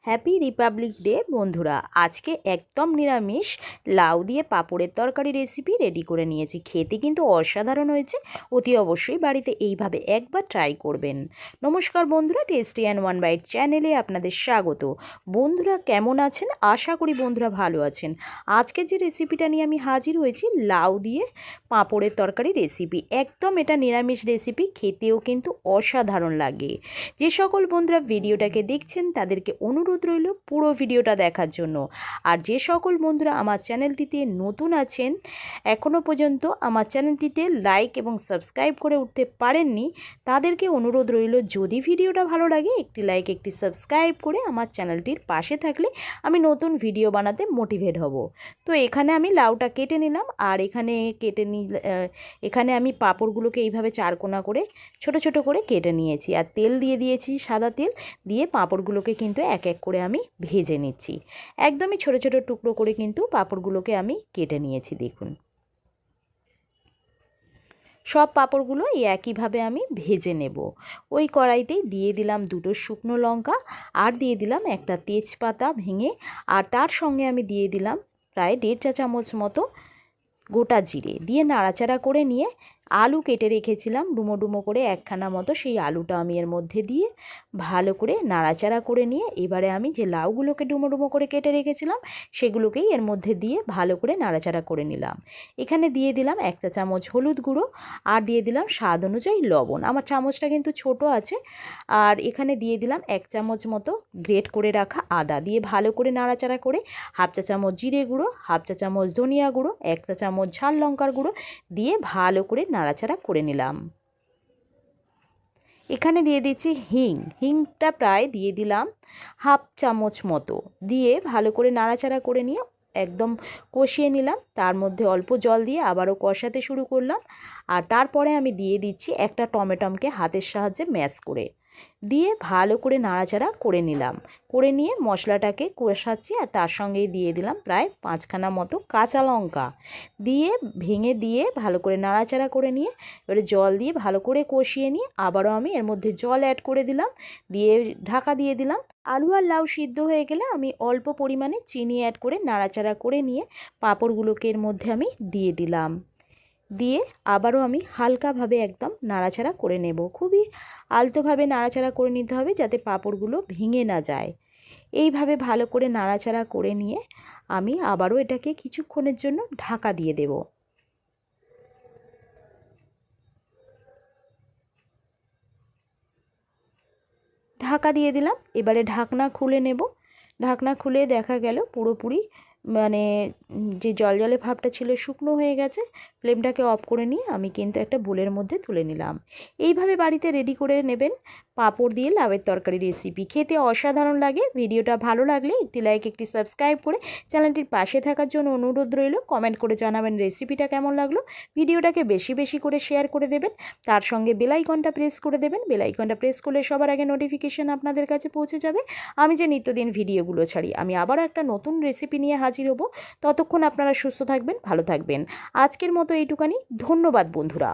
Happy Republic day বন্ধুরা। আজকে একদম নিরামিষ লাউ দিয়ে পাঁপড়ের তরকারি রেসিপি রেডি করে নিয়েছি। খেতে কিন্তু অসাধারণ হয়েছে। অতি অবশ্যই বাড়িতে এইভাবে একবার ট্রাই করবেন। নমস্কার বন্ধুরা, টেস্টি অ্যান্ড ওয়ান বাইট চ্যানেলে আপনাদের স্বাগত। বন্ধুরা কেমন আছেন? আশা করি বন্ধুরা ভালো আছেন। আজকে যে রেসিপিটা নিয়ে আমি হাজির হয়েছি, লাউ দিয়ে পাঁপড়ের তরকারি রেসিপি। একদম এটা নিরামিষ রেসিপি, খেতেও কিন্তু অসাধারণ লাগে। যে সকল বন্ধুরা ভিডিওটাকে দেখছেন তাদেরকে অনুরোধ রইল পুরো ভিডিওটা দেখার জন্য। আর যে সকল বন্ধুরা আমার চ্যানেলটিতে নতুন আছেন, এখনও পর্যন্ত আমার চ্যানেলটিতে লাইক এবং সাবস্ক্রাইব করে উঠতে পারেননি, তাদেরকে অনুরোধ রইল যদি ভিডিওটা ভালো লাগে একটি লাইক একটি সাবস্ক্রাইব করে আমার চ্যানেলটির পাশে থাকলে আমি নতুন ভিডিও বানাতে মোটিভেট হব। তো এখানে আমি লাউটা কেটে নিলাম, আর এখানে আমি পাঁপড়গুলোকে এইভাবে চারকোনা করে ছোট ছোট করে কেটে নিয়েছি। আর তেল দিয়ে দিয়েছি, সাদা তেল দিয়ে পাঁপড়গুলোকে কিন্তু এক এক করে আমি ভেজে নিচ্ছি। একদমই ছোট ছোট টুকরো করে কিন্তু পাঁপড়গুলোকে আমি কেটে নিয়েছি। দেখুন, সব পাঁপড়গুলো এই একইভাবে আমি ভেজে নেব। ওই কড়াইতেই দিয়ে দিলাম দুটো শুকনো লঙ্কা, আর দিয়ে দিলাম একটা তেজপাতা ভেঙে, আর তার সঙ্গে আমি দিয়ে দিলাম প্রায় 1.5 চা চামচ মতো গোটা জিরে দিয়ে নাড়াচাড়া করে নিয়ে আলু কেটে রেখেছিলাম ডুমো ডুমো করে একখানা মতো, সেই আলুটা আমি এর মধ্যে দিয়ে ভালো করে নাড়াচাড়া করে নিয়ে এবারে আমি যে লাউগুলোকে ডুমো ডুমো করে কেটে রেখেছিলাম সেগুলোকেই এর মধ্যে দিয়ে ভালো করে নাড়াচাড়া করে নিলাম। এখানে দিয়ে দিলাম 1 চা চামচ হলুদ গুঁড়ো, আর দিয়ে দিলাম স্বাদ অনুযায়ী লবণ। আমার চামচটা কিন্তু ছোট আছে। আর এখানে দিয়ে দিলাম 1 চামচ মতো গ্রেট করে রাখা আদা দিয়ে ভালো করে নাড়াচাড়া করে 1/2 চা চামচ জিরে গুঁড়ো, 1/2 চা চামচ ধনিয়া গুঁড়ো, 1 চা চামচ ঝাল লঙ্কার গুঁড়ো দিয়ে ভালো করে নাড়াচাড়া করে নিলাম। এখানে দিয়ে দিচ্ছি হিংটা প্রায় দিয়ে দিলাম 1/2 চামচ মতো, দিয়ে ভালো করে নাড়াচাড়া করে নিয়ে একদম কষিয়ে নিলাম। তার মধ্যে অল্প জল দিয়ে আবারও কষাতে শুরু করলাম। আর তারপরে আমি দিয়ে দিচ্ছি একটা টমেটোকে হাতের সাহায্যে ম্যাশ করে দিয়ে ভালো করে নাড়াচাড়া করে নিলাম। করে নিয়ে মশলাটাকে কষাচ্ছি, আর তার সঙ্গেই দিয়ে দিলাম প্রায় 5খানা মতো কাঁচা লঙ্কা দিয়ে ভেঙে দিয়ে ভালো করে নাড়াচাড়া করে নিয়ে এবারে জল দিয়ে ভালো করে কষিয়ে নিয়ে আবারও আমি এর মধ্যে জল অ্যাড করে দিলাম, দিয়ে ঢাকা দিয়ে দিলাম। আলু আর লাউ সিদ্ধ হয়ে গেলে আমি অল্প পরিমাণে চিনি অ্যাড করে নাড়াচাড়া করে নিয়ে পাঁপড়গুলোকে এর মধ্যে আমি দিয়ে দিলাম। দিয়ে আবারও আমি হালকাভাবে একদম নাড়াচাড়া করে নেব। খুবই আলতোভাবে নাড়াচাড়া করে নিতে হবে যাতে পাঁপড়গুলো ভেঙে না যায়। এইভাবে ভালো করে নাড়াচাড়া করে নিয়ে আমি আবারও এটাকে কিছুক্ষণের জন্য ঢাকা দিয়ে দেব। ঢাকা দিয়ে দিলাম। এবারে ঢাকনা খুলে নেব। ঢাকনা খুলে দেখা গেল পুরোপুরি মানে যে জলজলে ভাবটা ছিল শুকনো হয়ে গেছে। ফ্লেমটাকে অফ করে নিয়ে আমি কিন্তু একটা বোলের মধ্যে তুলে নিলাম। এইভাবে বাড়িতে রেডি করে নেবেন পাঁপড় দিয়ে লাউয়ের তরকারি রেসিপি। খেতে অসাধারণ লাগে। ভিডিওটা ভালো লাগলে একটি লাইক একটি সাবস্ক্রাইব করে চ্যানেলটির পাশে থাকার জন্য অনুরোধ রইল। কমেন্ট করে জানাবেন রেসিপিটা কেমন লাগলো। ভিডিওটাকে বেশি বেশি করে শেয়ার করে দেবেন। তার সঙ্গে বেল আইকনটা প্রেস করে দেবেন। বেল আইকনটা প্রেস করলে সবার আগে নোটিফিকেশন আপনাদের কাছে পৌঁছে যাবে আমি যে নিত্যদিন ভিডিওগুলো ছাড়ি। আমি আবারও একটা নতুন রেসিপি নিয়ে হাজির হব। ততক্ষণ আপনারা সুস্থ থাকবেন, ভালো থাকবেন। আজকের মতো এইটুকানি। ধন্যবাদ বন্ধুরা।